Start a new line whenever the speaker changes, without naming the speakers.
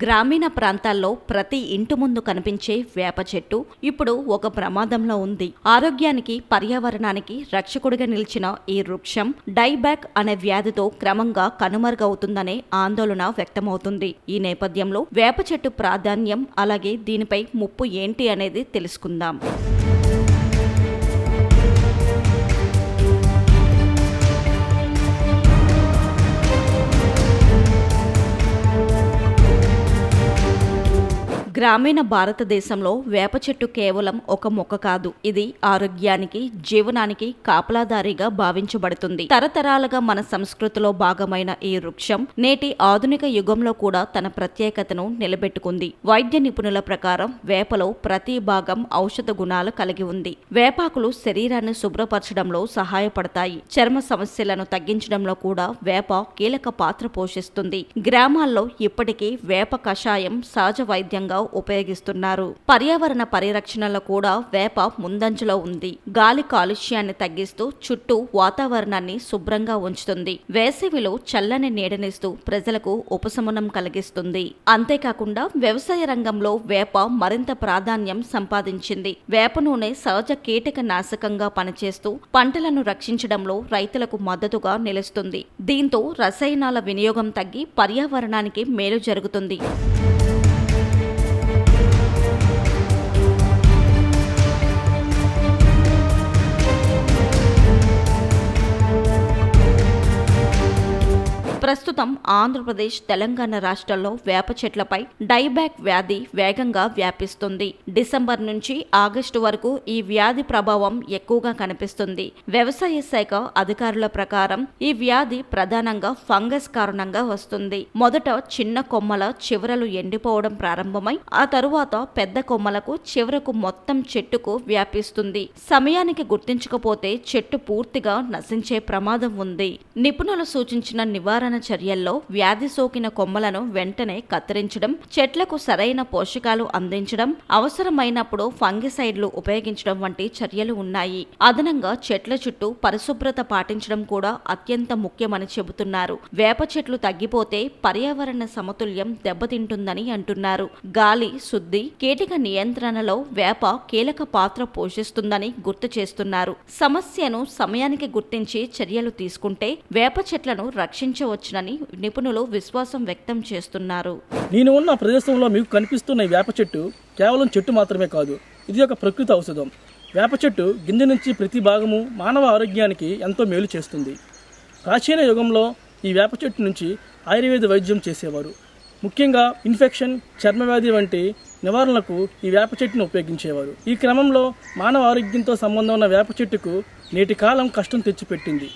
గ్రామీణ ప్రాంతాల్లో ప్రతి ఇంటి ముందు కనిపించే వేప చెట్టు ఇప్పుడు ఒక ప్రమాదంలో ఉంది. ఆరోగ్యానికి, పర్యావరణానికి రక్షకుడిగా నిలిచిన ఈ వృక్షం డైబ్యాక్ అనే వ్యాధితో క్రమంగా కనుమరుగవుతుందనే ఆందోళన వ్యక్తమవుతుంది. ఈ నేపథ్యంలో వేప చెట్టు ప్రాధాన్యం, అలాగే దీనిపై ముప్పు ఏంటి అనేది తెలుసుకుందాం. గ్రామీణ భారతదేశంలో వేప చెట్టు కేవలం ఒక మొక్క కాదు. ఇది ఆరోగ్యానికి, జీవనానికి కాపలాదారిగా భావించబడుతుంది. తరతరాలుగా మన సంస్కృతిలో భాగమైన ఈ వృక్షం నేటి ఆధునిక యుగంలో కూడా తన ప్రత్యేకతను నిలబెట్టుకుంది. వైద్య నిపుణుల ప్రకారం వేపలో ప్రతి భాగం ఔషధ గుణాలు కలిగి ఉంది. వేపాకులు శరీరాన్ని శుభ్రపరచడంలో సహాయపడతాయి. చర్మ సమస్యలను తగ్గించడంలో కూడా వేప కీలక పాత్ర పోషిస్తుంది. గ్రామాల్లో ఇప్పటికీ వేప కషాయం సహజ వైద్యంగా ఉపయోగిస్తున్నారు. పర్యావరణ పరిరక్షణలో కూడా వేప ముందంజలో ఉంది. గాలి కాలుష్యాన్ని తగ్గిస్తూ చుట్టూ వాతావరణాన్ని శుభ్రంగా ఉంచుతుంది. వేసవిలో చల్లని నీడనిస్తూ ప్రజలకు ఉపశమనం కలిగిస్తుంది. అంతేకాకుండా వ్యవసాయ రంగంలో వేప మరింత ప్రాధాన్యం సంపాదించింది. వేప నూనె సహజ కీటక నాశకంగా పనిచేస్తూ పంటలను రక్షించడంలో రైతులకు మద్దతుగా నిలుస్తుంది. దీంతో రసాయనాల వినియోగం తగ్గి పర్యావరణానికి మేలు జరుగుతుంది. ప్రస్తుతం ఆంధ్రప్రదేశ్, తెలంగాణ రాష్ట్రాల్లో వేప చెట్లపై డైబ్యాక్ వ్యాధి వేగంగా వ్యాపిస్తుంది. డిసెంబర్ నుంచి ఆగస్టు వరకు ఈ వ్యాధి ప్రభావం ఎక్కువగా కనిపిస్తుంది. వ్యవసాయ శాఖ అధికారుల ప్రకారం ఈ వ్యాధి ప్రధానంగా ఫంగస్ కారణంగా వస్తుంది. మొదట చిన్న కొమ్మల చివరలు ఎండిపోవడం ప్రారంభమై ఆ తరువాత పెద్ద కొమ్మలకు చివరకు మొత్తం చెట్టుకు వ్యాపిస్తుంది. సమయానికి గుర్తించకపోతే చెట్టు పూర్తిగా నశించే ప్రమాదం ఉంది. నిపుణులు సూచించిన నివారణ చర్యల్లో వ్యాధి సోకిన కొమ్మలను వెంటనే కత్తిరించడం, చెట్లకు సరైన పోషకాలు అందించడం, అవసరమైనప్పుడు ఫంగిసైడ్లు ఉపయోగించడం వంటి చర్యలు ఉన్నాయి. అదనంగా చెట్ల చుట్టూ పరిశుభ్రత పాటించడం కూడా అత్యంత ముఖ్యమని చెబుతున్నారు. వేప చెట్లు తగ్గిపోతే పర్యావరణ సమతుల్యం దెబ్బతింటుందని అంటున్నారు. గాలి శుద్ధి, కీటక నియంత్రణలో వేప కీలక పాత్ర పోషిస్తుందని గుర్తు చేస్తున్నారు. సమస్యను సమయానికి గుర్తించి చర్యలు తీసుకుంటే వేప చెట్లను రక్షించవచ్చునని నిపుణులు విశ్వాసం వ్యక్తం చేస్తున్నారు.
నేను ఉన్న ప్రదేశంలో మీకు కనిపిస్తున్న ఈ వేప చెట్టు కేవలం చెట్టు మాత్రమే కాదు, ఇది ఒక ప్రకృతి ఔషధం. వేప చెట్టు గింజ నుంచి ప్రతి భాగము మానవ ఆరోగ్యానికి ఎంతో మేలు చేస్తుంది. ప్రాచీన యుగంలో ఈ వేప చెట్టు నుంచి ఆయుర్వేద వైద్యం చేసేవారు. ముఖ్యంగా ఇన్ఫెక్షన్, చర్మవ్యాధి వంటి నివారణలకు ఈ వేప చెట్టును ఉపయోగించేవారు. ఈ క్రమంలో మానవ ఆరోగ్యంతో సంబంధం ఉన్న వేప చెట్టుకు నేటి కాలం కష్టం తెచ్చిపెట్టింది.